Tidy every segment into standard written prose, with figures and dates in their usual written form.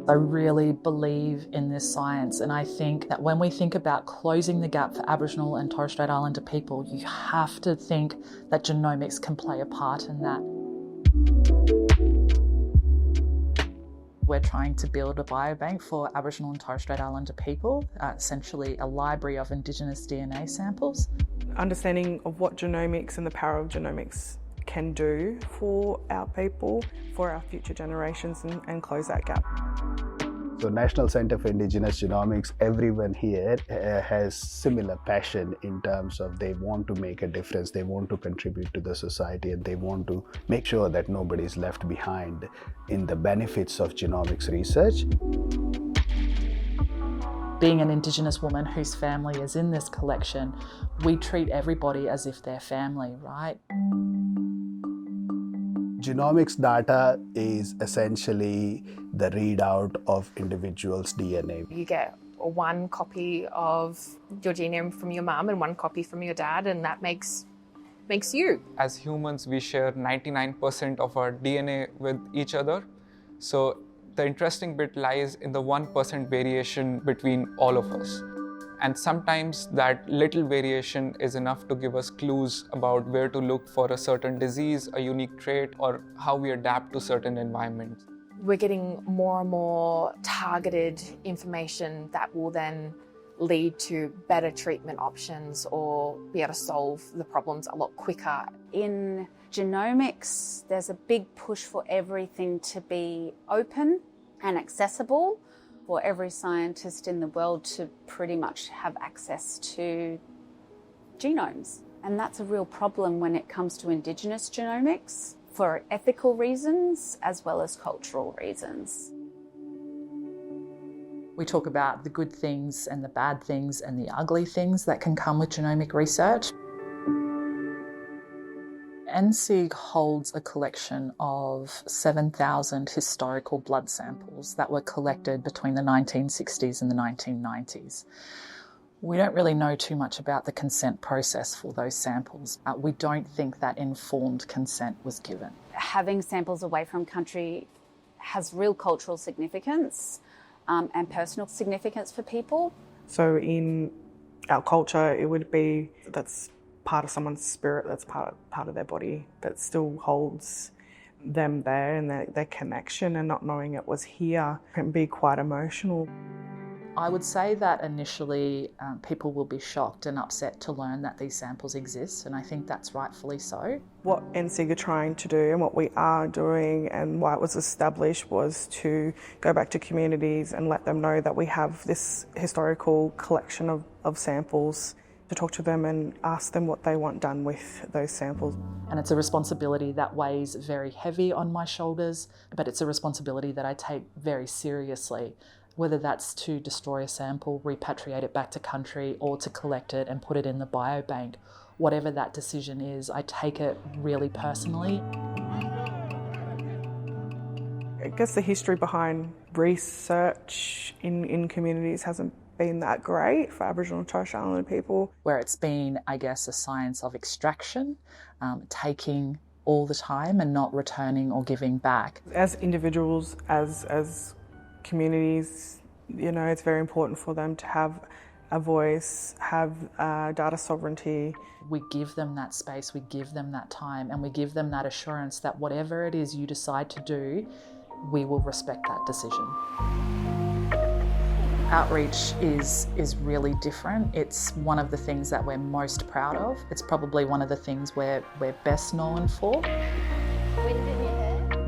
I really believe in this science, and I think that when we think about closing the gap for Aboriginal and Torres Strait Islander people, you have to think that genomics can play a part in that. We're trying to build a biobank for Aboriginal and Torres Strait Islander people, essentially a library of Indigenous DNA samples. Understanding of what genomics and the power of genomics can do for our people, for our future generations, and close that gap. So National Centre for Indigenous Genomics, everyone here has similar passion in terms of they want to make a difference, they want to contribute to the society, and they want to make sure that nobody is left behind in the benefits of genomics research. Being an Indigenous woman whose family is in this collection, we treat everybody as if they're family, right? Genomics data is essentially the readout of individuals' DNA. You get one copy of your genome from your mum and one copy from your dad, and that makes you. As humans, we share 99% of our DNA with each other. So the interesting bit lies in the 1% variation between all of us. And sometimes that little variation is enough to give us clues about where to look for a certain disease, a unique trait, or how we adapt to certain environments. We're getting more and more targeted information that will then lead to better treatment options or be able to solve the problems a lot quicker. In genomics, there's a big push for everything to be open and accessible, for every scientist in the world to pretty much have access to genomes. And that's a real problem when it comes to Indigenous genomics, for ethical reasons as well as cultural reasons. We talk about the good things and the bad things and the ugly things that can come with genomic research. NCIG holds a collection of 7,000 historical blood samples that were collected between the 1960s and the 1990s. We don't really know too much about the consent process for those samples. We don't think that informed consent was given. Having samples away from country has real cultural significance and personal significance for people. So in our culture, it would be that's part of someone's spirit, that's part of their body, that still holds them there, and their connection, and not knowing it was here can be quite emotional. I would say that initially people will be shocked and upset to learn that these samples exist, and I think that's rightfully so. What NCIG are trying to do and what we are doing and why it was established was to go back to communities and let them know that we have this historical collection of samples, to talk to them and ask them what they want done with those samples. And it's a responsibility that weighs very heavy on my shoulders, but it's a responsibility that I take very seriously, whether that's to destroy a sample, repatriate it back to country, or to collect it and put it in the biobank. Whatever that decision is, I take it really personally. I guess the history behind research in communities hasn't been that great for Aboriginal and Torres Strait Islander people. Where it's been, I guess, a science of extraction, taking all the time and not returning or giving back. As individuals, as communities, it's very important for them to have a voice, have data sovereignty. We give them that space, we give them that time, and we give them that assurance that whatever it is you decide to do, we will respect that decision. Outreach is really different. It's one of the things that we're most proud of. It's probably one of the things we're best known for.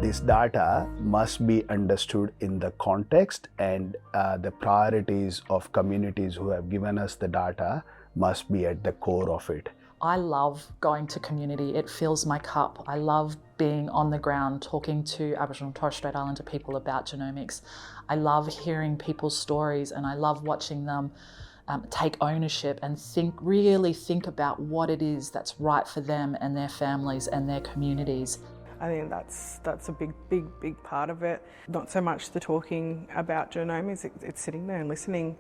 This data must be understood in the context, and the priorities of communities who have given us the data must be at the core of it. I love going to community. It fills my cup. I love being on the ground talking to Aboriginal and Torres Strait Islander people about genomics. I love hearing people's stories, and I love watching them take ownership and really think about what it is that's right for them and their families and their communities. I think that's a big part of it. Not so much the talking about genomics, it's sitting there and listening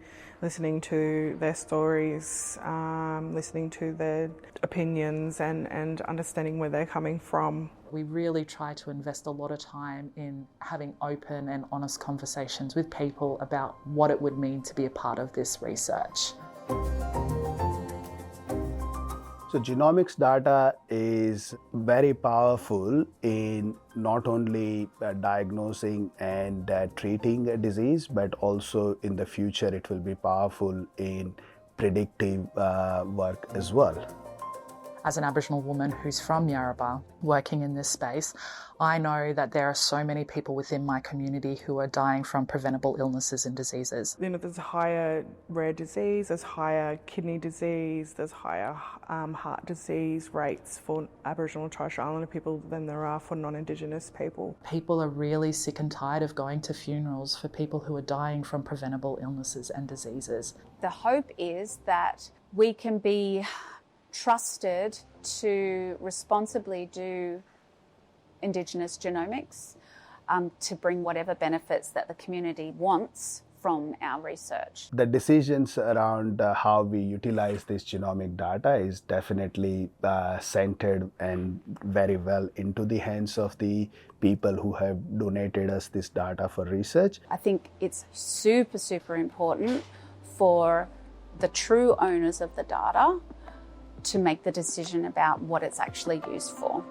to their stories, listening to their opinions and understanding where they're coming from. We really try to invest a lot of time in having open and honest conversations with people about what it would mean to be a part of this research. So genomics data is very powerful in not only diagnosing and treating a disease, but also in the future it will be powerful in predictive work as well. As an Aboriginal woman who's from Yarrabah, working in this space, I know that there are so many people within my community who are dying from preventable illnesses and diseases. There's higher rare disease, there's higher kidney disease, there's higher heart disease rates for Aboriginal and Torres Strait Islander people than there are for non-Indigenous people. People are really sick and tired of going to funerals for people who are dying from preventable illnesses and diseases. The hope is that we can be trusted to responsibly do Indigenous genomics to bring whatever benefits that the community wants from our research. The decisions around how we utilize this genomic data is definitely centered and very well into the hands of the people who have donated us this data for research. I think it's super important for the true owners of the data to make the decision about what it's actually used for.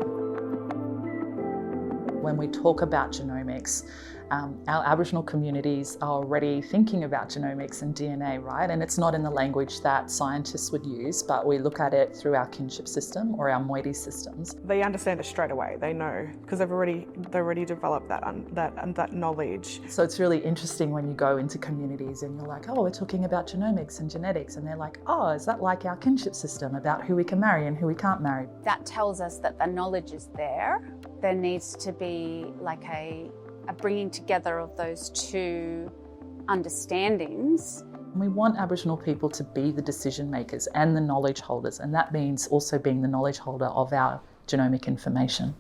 When we talk about genomics, our Aboriginal communities are already thinking about genomics and DNA, right? And it's not in the language that scientists would use, but we look at it through our kinship system or our moiety systems. They understand it straight away. They know because they've already developed that knowledge. So it's really interesting when you go into communities and you're like, oh, we're talking about genomics and genetics, and they're like, oh, is that like our kinship system about who we can marry and who we can't marry? That tells us that the knowledge is there. There needs to be like a bringing together of those two understandings. We want Aboriginal people to be the decision makers and the knowledge holders, and that means also being the knowledge holder of our genomic information.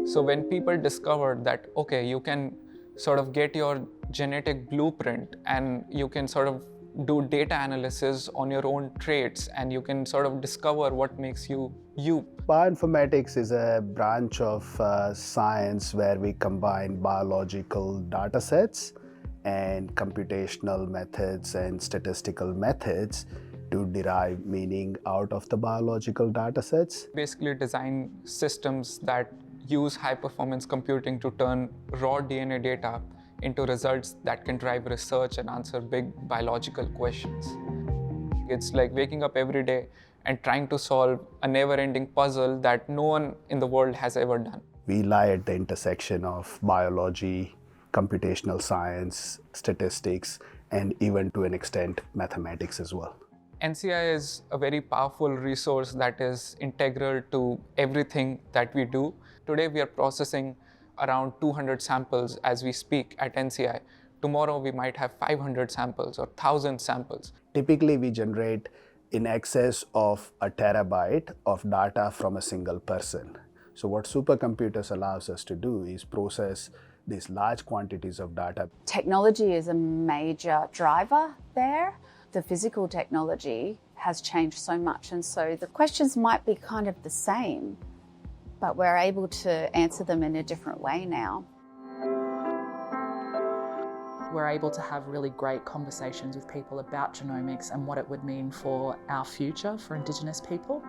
So when people discovered that, okay, you can sort of get your genetic blueprint and you can sort of do data analysis on your own traits and you can sort of discover what makes you you. Bioinformatics is a branch of science where we combine biological data sets and computational methods and statistical methods to derive meaning out of the biological data sets. Basically design systems that use high performance computing to turn raw DNA data into results that can drive research and answer big biological questions. It's like waking up every day and trying to solve a never-ending puzzle that no one in the world has ever done. We lie at the intersection of biology, computational science, statistics, and even to an extent, mathematics as well. NCI is a very powerful resource that is integral to everything that we do. Today we are processing around 200 samples as we speak at NCI. Tomorrow we might have 500 samples or 1,000 samples. Typically we generate in excess of a terabyte of data from a single person. So what supercomputers allows us to do is process these large quantities of data. Technology is a major driver there. The physical technology has changed so much, and so the questions might be kind of the same, but we're able to answer them in a different way now. We're able to have really great conversations with people about genomics and what it would mean for our future for Indigenous people.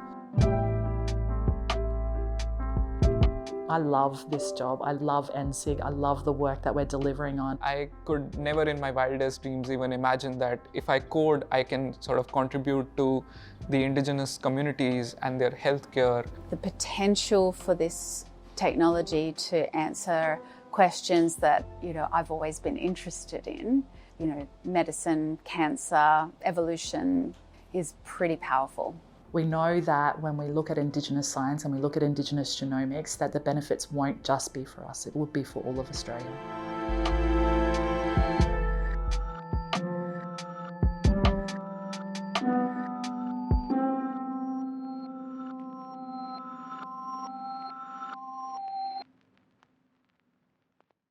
I love this job. I love NCIG. I love the work that we're delivering on. I could never in my wildest dreams even imagine that if I code, I can sort of contribute to the Indigenous communities and their healthcare. The potential for this technology to answer questions that, I've always been interested in, medicine, cancer, evolution, is pretty powerful. We know that when we look at Indigenous science and we look at Indigenous genomics, that the benefits won't just be for us, it would be for all of Australia.